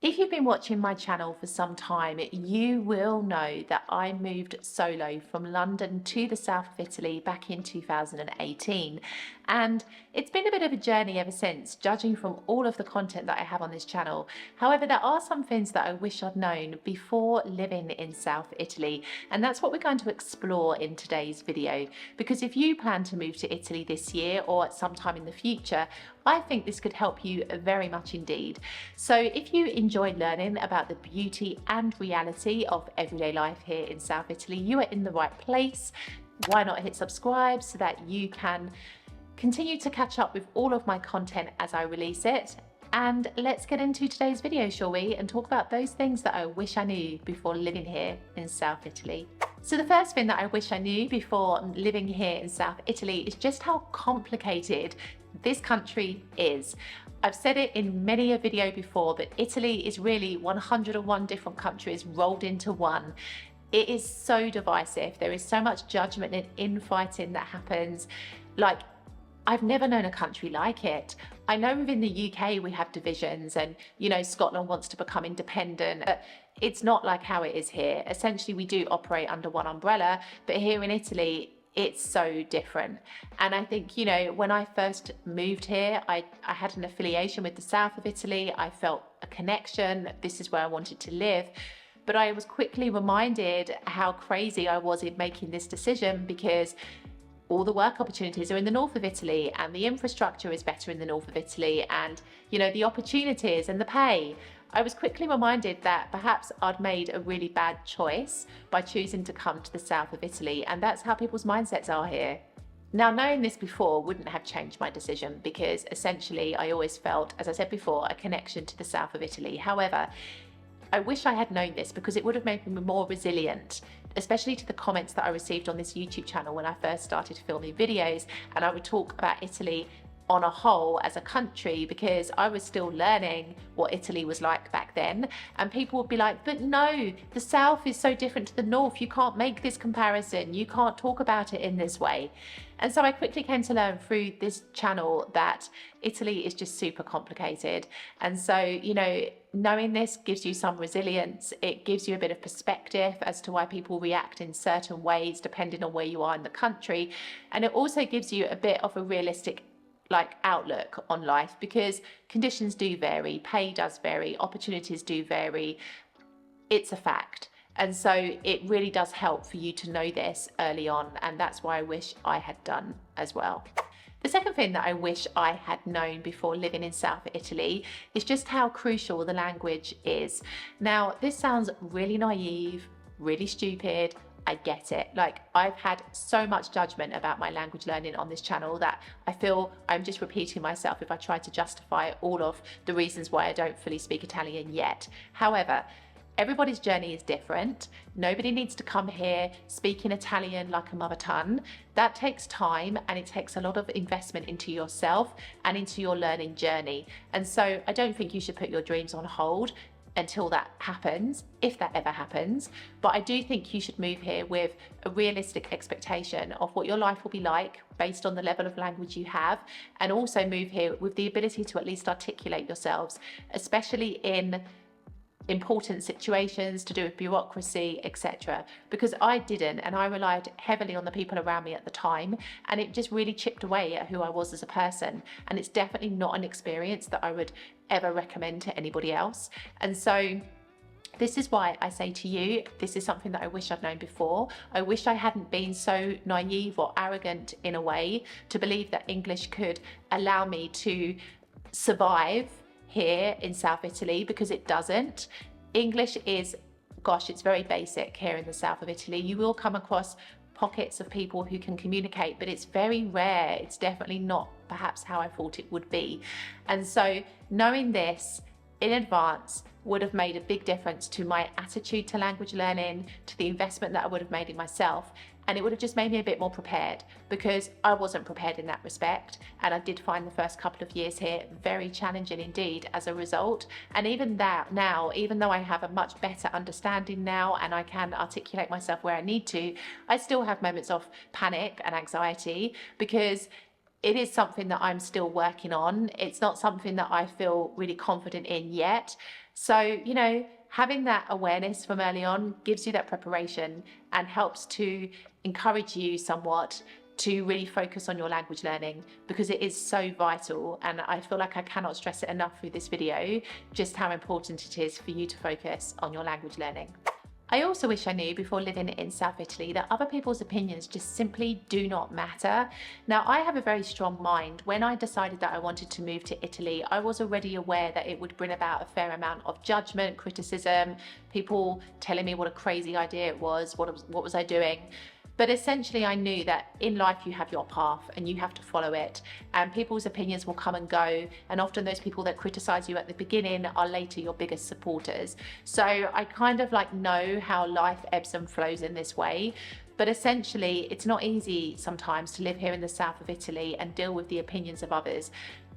If you've been watching my channel for some time, you will know that I moved solo from London to the south of Italy back in 2018. And it's been a bit of a journey ever since, judging from all of the content that I have on this channel. However, there are some things that I wish I'd known before living in South Italy. And that's what we're going to explore in today's video. Because if you plan to move to Italy this year or at some time in the future, I think this could help you very much indeed. So if you enjoy learning about the beauty and reality of everyday life here in South Italy, you are in the right place. Why not hit subscribe so that you can continue to catch up with all of my content as I release it. And let's get into today's video, shall we? And talk about those things that I wish I knew before living here in South Italy. So the first thing that I wish I knew before living here in South Italy is just how complicated this country is. I've said it in many a video before, but Italy is really 101 different countries rolled into one. It is so divisive. There is so much judgment and infighting that happens. Like, I've never known a country like it. I know within the UK we have divisions and, you know, Scotland wants to become independent. It's not like how it is here. Essentially, we do operate under one umbrella, but here in Italy, it's so different. And I think, you know, when I first moved here, I had an affiliation with the south of Italy. I felt a connection. This is where I wanted to live. But I was quickly reminded how crazy I was in making this decision, because all the work opportunities are in the north of Italy and the infrastructure is better in the north of Italy, and, you know, the opportunities and the pay. I was quickly reminded that perhaps I'd made a really bad choice by choosing to come to the south of Italy, and that's how people's mindsets are here. Now, knowing this before wouldn't have changed my decision, because essentially I always felt, as I said before, a connection to the south of Italy. However, I wish I had known this, because it would have made me more resilient, especially to the comments that I received on this YouTube channel when I first started filming videos, and I would talk about Italy on a whole as a country, because I was still learning what Italy was like back then, and people would be like, but no, the south is so different to the north, you can't make this comparison, you can't talk about it in this way. And so I quickly came to learn through this channel that Italy is just super complicated. And so, you know, knowing this gives you some resilience. It gives you a bit of perspective as to why people react in certain ways depending on where you are in the country. And it also gives you a bit of a realistic outlook on life, because conditions do vary, pay does vary, opportunities do vary. It's a fact. And so it really does help for you to know this early on, and that's why I wish I had done as well. The second thing that I wish I had known before living in South Italy is just how crucial the language is. Now, this sounds really naive, really stupid. I get it. Like, I've had so much judgment about my language learning on this channel that I feel I'm just repeating myself if I try to justify all of the reasons why I don't fully speak Italian yet. However, everybody's journey is different. Nobody needs to come here speaking Italian like a mother tongue. That takes time, and it takes a lot of investment into yourself and into your learning journey. And so I don't think you should put your dreams on hold until that happens, if that ever happens. But I do think you should move here with a realistic expectation of what your life will be like based on the level of language you have, and also move here with the ability to at least articulate yourselves, especially in important situations to do with bureaucracy, etc. Because I didn't, and I relied heavily on the people around me at the time, and it just really chipped away at who I was as a person. And it's definitely not an experience that I would ever recommend to anybody else. And so this is why I say to you, this is something that I wish I'd known before. I wish I hadn't been so naive or arrogant in a way to believe that English could allow me to survive here in South Italy, because it doesn't. English is, gosh, it's very basic here in the south of Italy. You will come across pockets of people who can communicate, but it's very rare. It's definitely not perhaps how I thought it would be. And so knowing this in advance would have made a big difference to my attitude to language learning, to the investment that I would have made in myself. And it would have just made me a bit more prepared, because I wasn't prepared in that respect. And I did find the first couple of years here very challenging indeed as a result. And even that now, even though I have a much better understanding now and I can articulate myself where I need to, I still have moments of panic and anxiety, because it is something that I'm still working on. It's not something that I feel really confident in yet. So, you know, having that awareness from early on gives you that preparation and helps to encourage you somewhat to really focus on your language learning, because it is so vital. And I feel like I cannot stress it enough through this video, just how important it is for you to focus on your language learning. I also wish I knew before living in South Italy that other people's opinions just simply do not matter. Now, I have a very strong mind. When I decided that I wanted to move to Italy, I was already aware that it would bring about a fair amount of judgment, criticism, people telling me what a crazy idea it was, what was I doing. But essentially, I knew that in life you have your path and you have to follow it, and people's opinions will come and go, and often those people that criticize you at the beginning are later your biggest supporters. So I kind of like know how life ebbs and flows in this way. But essentially, it's not easy sometimes to live here in the south of Italy and deal with the opinions of others.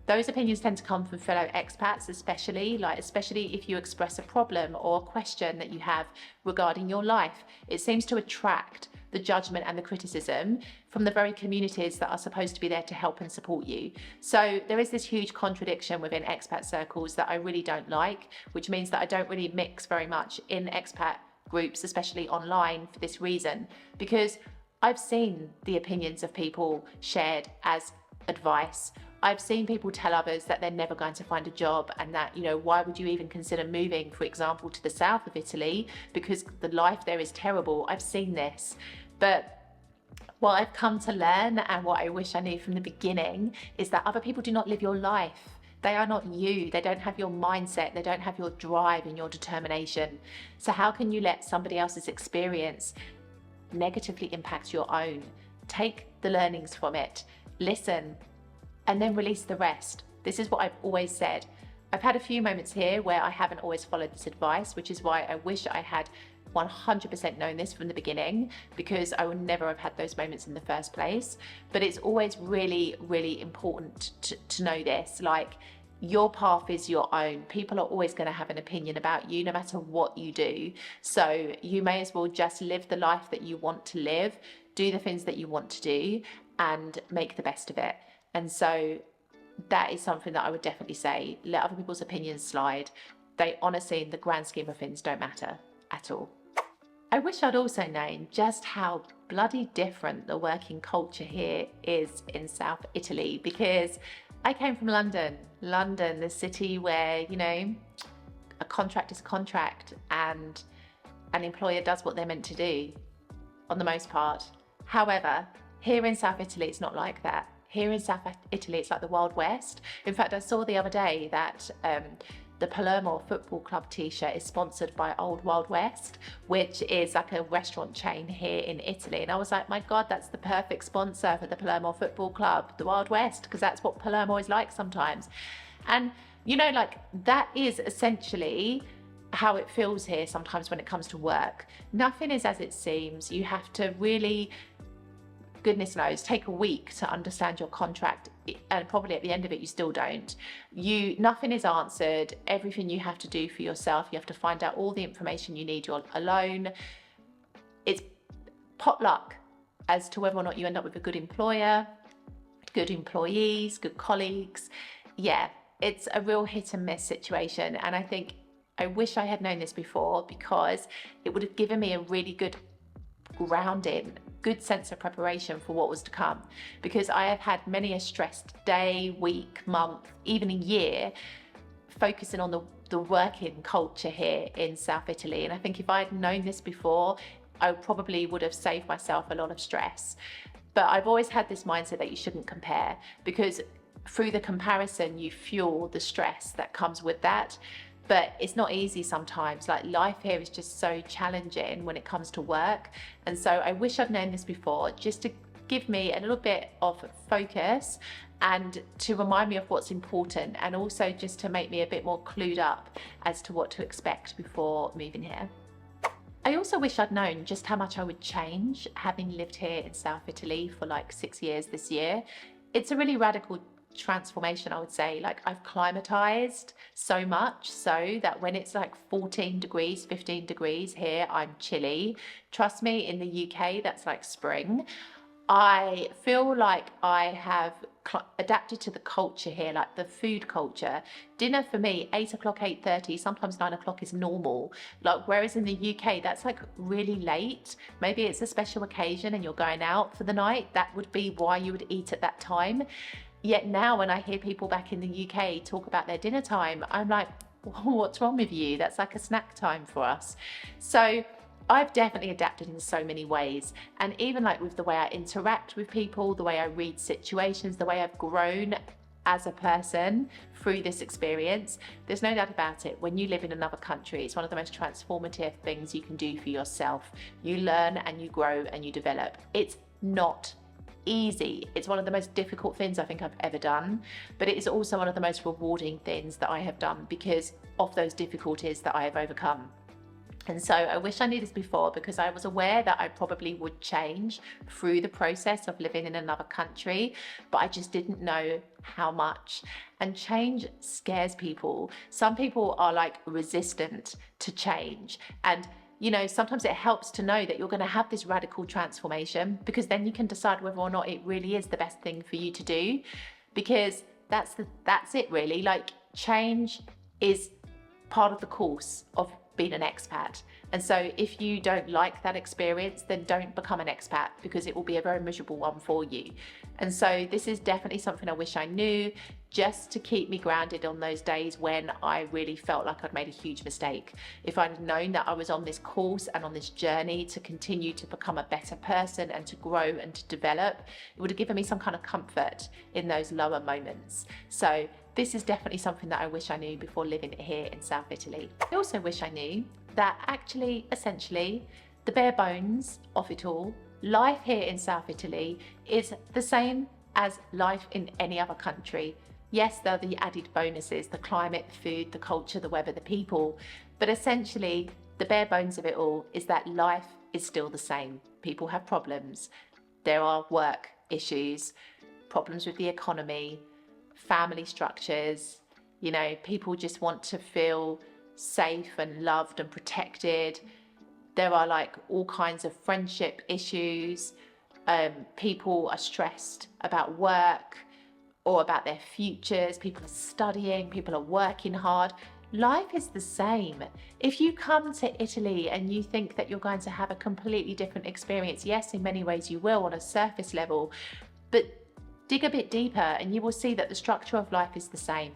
Those opinions tend to come from fellow expats, especially if you express a problem or a question that you have regarding your life. It seems to attract the judgment and the criticism from the very communities that are supposed to be there to help and support you. So there is this huge contradiction within expat circles that I really don't like, which means that I don't really mix very much in expat groups, especially online, for this reason, because I've seen the opinions of people shared as advice. I've seen people tell others that they're never going to find a job, and that, you know, why would you even consider moving, for example, to the south of Italy, because the life there is terrible. I've seen this. But what I've come to learn, and what I wish I knew from the beginning, is that other people do not live your life. They are not you. They don't have your mindset. They don't have your drive and your determination. So how can you let somebody else's experience negatively impact your own? Take the learnings from it, listen, and then release the rest. This is what I've always said. I've had a few moments here where I haven't always followed this advice, which is why I wish I had 100% known this from the beginning, because I would never have had those moments in the first place. But it's always really, really important to know this. Like, your path is your own. People are always going to have an opinion about you, no matter what you do. So you may as well just live the life that you want to live, do the things that you want to do, and make the best of it. And so that is something that I would definitely say. Let other people's opinions slide. They honestly, in the grand scheme of things, don't matter at all. I wish I'd also known just how bloody different the working culture here is in South Italy, because I came from London, the city where, you know, a contract is a contract and an employer does what they're meant to do on the most part. However, here in South Italy, it's not like that. Here in South Italy, it's like the Wild West. In fact, I saw the other day that the Palermo Football Club t-shirt is sponsored by Old Wild West, which is like a restaurant chain here in Italy. And I was like, my God, that's the perfect sponsor for the Palermo Football Club, the Wild West, because that's what Palermo is like sometimes. And, you know, like, that is essentially how it feels here sometimes when it comes to work. Nothing is as it seems. You have to really, goodness knows, take a week to understand your contract, and probably at the end of it you still don't. Nothing is answered. Everything you have to do for yourself. You have to find out all the information you need. You're alone. It's potluck as to whether or not you end up with a good employer, good employees, good colleagues. Yeah, it's a real hit and miss situation, and I think I wish I had known this before, because it would have given me a really good grounding, good sense of preparation for what was to come, because I have had many a stressed day, week, month, even a year, focusing on the working culture here in South Italy. And I think if I had known this before, I probably would have saved myself a lot of stress. But I've always had this mindset that you shouldn't compare, because through the comparison you fuel the stress that comes with that. But it's not easy sometimes. Like, life here is just so challenging when it comes to work. And so I wish I'd known this before, just to give me a little bit of focus and to remind me of what's important, and also just to make me a bit more clued up as to what to expect before moving here. I also wish I'd known just how much I would change having lived here in South Italy for like 6 years this year. It's a really radical transformation, I would say. Like, I've climatized so much so that when it's like 14 degrees, 15 degrees here, I'm chilly. Trust me, in the UK, that's like spring. I feel like I have adapted to the culture here, like the food culture. Dinner for me, 8 o'clock, 8:30, sometimes 9 o'clock is normal. Like, whereas in the UK, that's like really late. Maybe it's a special occasion and you're going out for the night. That would be why you would eat at that time. Yet now when I hear people back in the UK talk about their dinner time, I'm like, what's wrong with you? That's like a snack time for us. So I've definitely adapted in so many ways. And even like with the way I interact with people, the way I read situations, the way I've grown as a person through this experience, there's no doubt about it. When you live in another country, it's one of the most transformative things you can do for yourself. You learn and you grow and you develop. It's not easy. It's one of the most difficult things I think I've ever done, but it is also one of the most rewarding things that I have done because of those difficulties that I have overcome. And so I wish I knew this before, because I was aware that I probably would change through the process of living in another country, but I just didn't know how much. And change scares people. Some people are like resistant to change. And you know, sometimes it helps to know that you're going to have this radical transformation, because then you can decide whether or not it really is the best thing for you to do, because that's it really. Like, change is part of the course of being an expat. And so if you don't like that experience, then don't become an expat, because it will be a very miserable one for you. And so this is definitely something I wish I knew, just to keep me grounded on those days when I really felt like I'd made a huge mistake. If I'd known that I was on this course and on this journey to continue to become a better person and to grow and to develop, it would have given me some kind of comfort in those lower moments. So this is definitely something that I wish I knew before living here in South Italy. I also wish I knew that actually, essentially, the bare bones of it all, life here in South Italy is the same as life in any other country. Yes, there are the added bonuses, the climate, the food, the culture, the weather, the people, but essentially the bare bones of it all is that life is still the same. People have problems. There are work issues, problems with the economy, family structures, you know, people just want to feel safe and loved and protected. There are like all kinds of friendship issues. People are stressed about work or about their futures. People are studying, people are working hard. Life is the same. If you come to Italy and you think that you're going to have a completely different experience, yes, in many ways you will on a surface level, but dig a bit deeper and you will see that the structure of life is the same.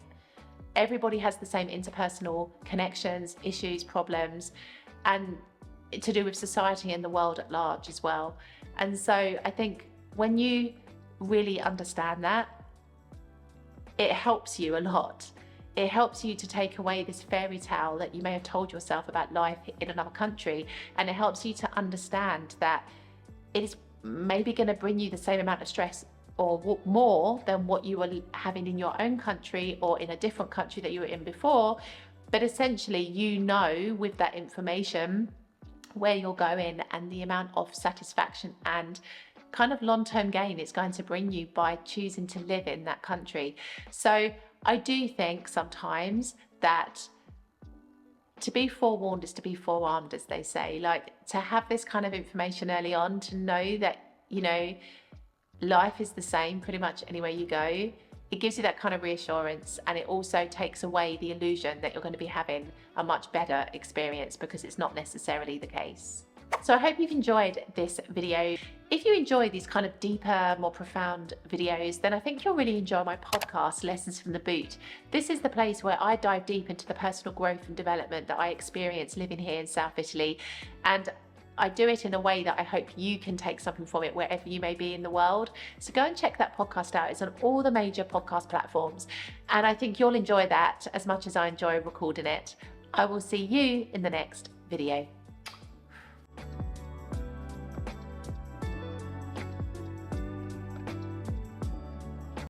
Everybody has the same interpersonal connections, issues, problems, and to do with society and the world at large as well. And so I think when you really understand that, it helps you a lot. It helps you to take away this fairy tale that you may have told yourself about life in another country, and it helps you to understand that it is maybe going to bring you the same amount of stress or more than what you were having in your own country or in a different country that you were in before. But essentially, you know, with that information, where you're going and the amount of satisfaction and kind of long-term gain it's going to bring you by choosing to live in that country. So I do think sometimes that to be forewarned is to be forearmed, as they say. Like, to have this kind of information early on, to know that, you know, life is the same pretty much anywhere you go, it gives you that kind of reassurance, and it also takes away the illusion that you're going to be having a much better experience, because it's not necessarily the case. So I hope you've enjoyed this video. If you enjoy these kind of deeper, more profound videos, then I think you'll really enjoy my podcast, Lessons from the Boot. This is the place where I dive deep into the personal growth and development that I experience living here in South Italy. And I do it in a way that I hope you can take something from it wherever you may be in the world. So go and check that podcast out. It's on all the major podcast platforms. And I think you'll enjoy that as much as I enjoy recording it. I will see you in the next video.